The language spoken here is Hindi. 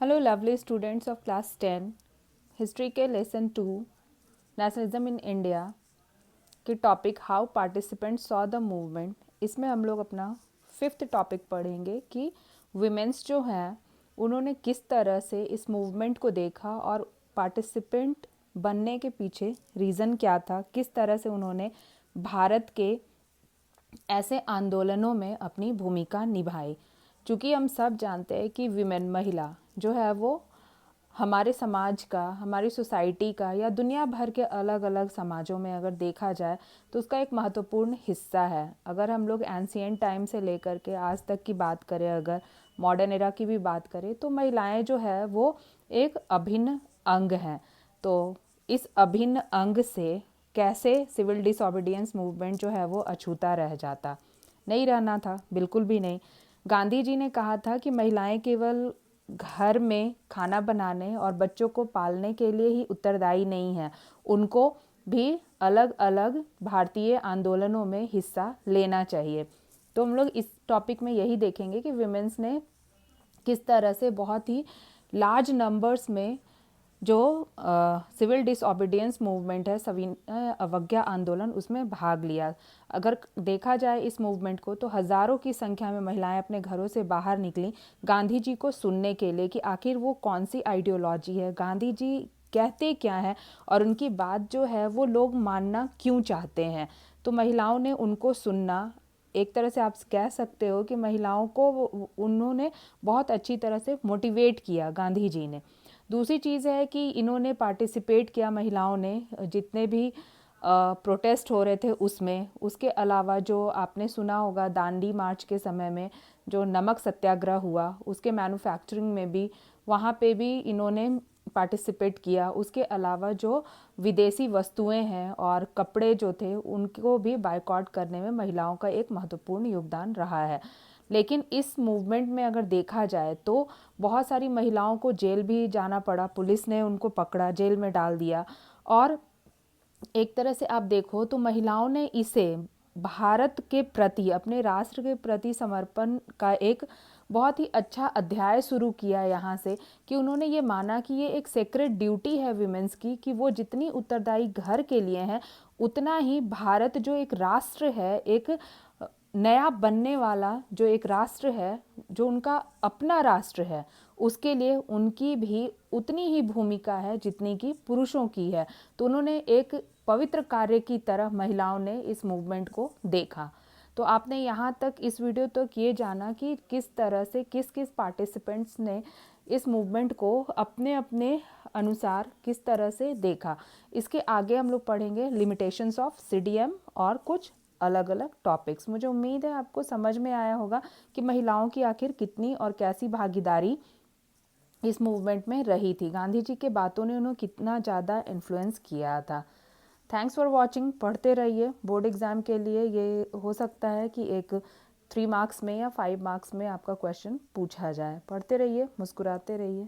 Hello lovely students of class 10 history के लेसन 2 नेशनलिज्म इन इंडिया के topic how participants saw the movement. इसमें हम लोग अपना 5th टॉपिक पढ़ेंगे कि विमेंस जो हैं उन्होंने किस तरह से इस मूवमेंट को देखा और पार्टिसिपेंट बनने के पीछे रीज़न क्या था, किस तरह से उन्होंने भारत के ऐसे आंदोलनों में अपनी भूमिका निभाई। चूँकि हम सब जानते हैं कि विमेन महिला जो है वो हमारे समाज का, हमारी सोसाइटी का या दुनिया भर के अलग अलग समाजों में अगर देखा जाए तो उसका एक महत्वपूर्ण हिस्सा है। अगर हम लोग एंशिएंट टाइम से लेकर के आज तक की बात करें, अगर मॉडर्न एरा की भी बात करें तो महिलाएं जो है वो एक अभिन्न अंग हैं। तो इस अभिन्न अंग से कैसे सिविल डिसओबीडियंस मूवमेंट जो है वो अछूता रह जाता? नहीं रहना था, बिल्कुल भी नहीं। गांधी जी ने कहा था कि महिलाएं केवल घर में खाना बनाने और बच्चों को पालने के लिए ही उत्तरदायी नहीं है, उनको भी अलग अलग भारतीय आंदोलनों में हिस्सा लेना चाहिए। तो हम लोग इस टॉपिक में यही देखेंगे कि विमेंस ने किस तरह से बहुत ही लार्ज नंबर्स में जो सिविल डिसओबीडियंस मूवमेंट है, सविनय अवज्ञा आंदोलन, उसमें भाग लिया। अगर देखा जाए इस मूवमेंट को तो हज़ारों की संख्या में महिलाएं अपने घरों से बाहर निकली गांधी जी को सुनने के लिए कि आखिर वो कौन सी आइडियोलॉजी है, गांधी जी कहते क्या हैं और उनकी बात जो है वो लोग मानना क्यों चाहते हैं। तो महिलाओं ने उनको सुनना, एक तरह से आप कह सकते हो कि महिलाओं को उन्होंने बहुत अच्छी तरह से मोटिवेट किया गांधी जी ने। दूसरी चीज़ है कि इन्होंने पार्टिसिपेट किया, महिलाओं ने जितने भी प्रोटेस्ट हो रहे थे उसमें। उसके अलावा जो आपने सुना होगा दांडी मार्च के समय में जो नमक सत्याग्रह हुआ, उसके मैन्युफैक्चरिंग में भी, वहाँ पे भी इन्होंने पार्टिसिपेट किया। उसके अलावा जो विदेशी वस्तुएं हैं और कपड़े जो थे उनको भी बायकॉट करने में महिलाओं का एक महत्वपूर्ण योगदान रहा है। लेकिन इस मूवमेंट में अगर देखा जाए तो बहुत सारी महिलाओं को जेल भी जाना पड़ा, पुलिस ने उनको पकड़ा, जेल में डाल दिया। और एक तरह से आप देखो तो महिलाओं ने इसे भारत के प्रति, अपने राष्ट्र के प्रति समर्पण का एक बहुत ही अच्छा अध्याय शुरू किया यहाँ से, कि उन्होंने ये माना कि ये एक सेक्रेड ड्यूटी है विमेंस की, कि वो जितनी उत्तरदायी घर के लिए हैं उतना ही भारत जो एक राष्ट्र है, एक नया बनने वाला जो एक राष्ट्र है, जो उनका अपना राष्ट्र है, उसके लिए उनकी भी उतनी ही भूमिका है जितनी कि पुरुषों की है। तो उन्होंने एक पवित्र कार्य की तरह महिलाओं ने इस मूवमेंट को देखा। तो आपने यहाँ तक इस वीडियो तक ये जाना कि किस तरह से किस किस पार्टिसिपेंट्स ने इस मूवमेंट को अपने अपने अनुसार किस तरह से देखा। इसके आगे हम लोग पढ़ेंगे लिमिटेशंस ऑफ सीडीएम और कुछ अलग अलग टॉपिक्स। मुझे उम्मीद है आपको समझ में आया होगा कि महिलाओं की आखिर कितनी और कैसी भागीदारी इस मूवमेंट में रही थी, गांधी जी के बातों ने उन्हें कितना ज़्यादा इन्फ्लुएंस किया था। Thanks for watching. पढ़ते रहिए, बोर्ड एग्ज़ाम के लिए ये हो सकता है कि एक 3 मार्क्स में या 5 मार्क्स में आपका क्वेश्चन पूछा जाए। पढ़ते रहिए, मुस्कुराते रहिए।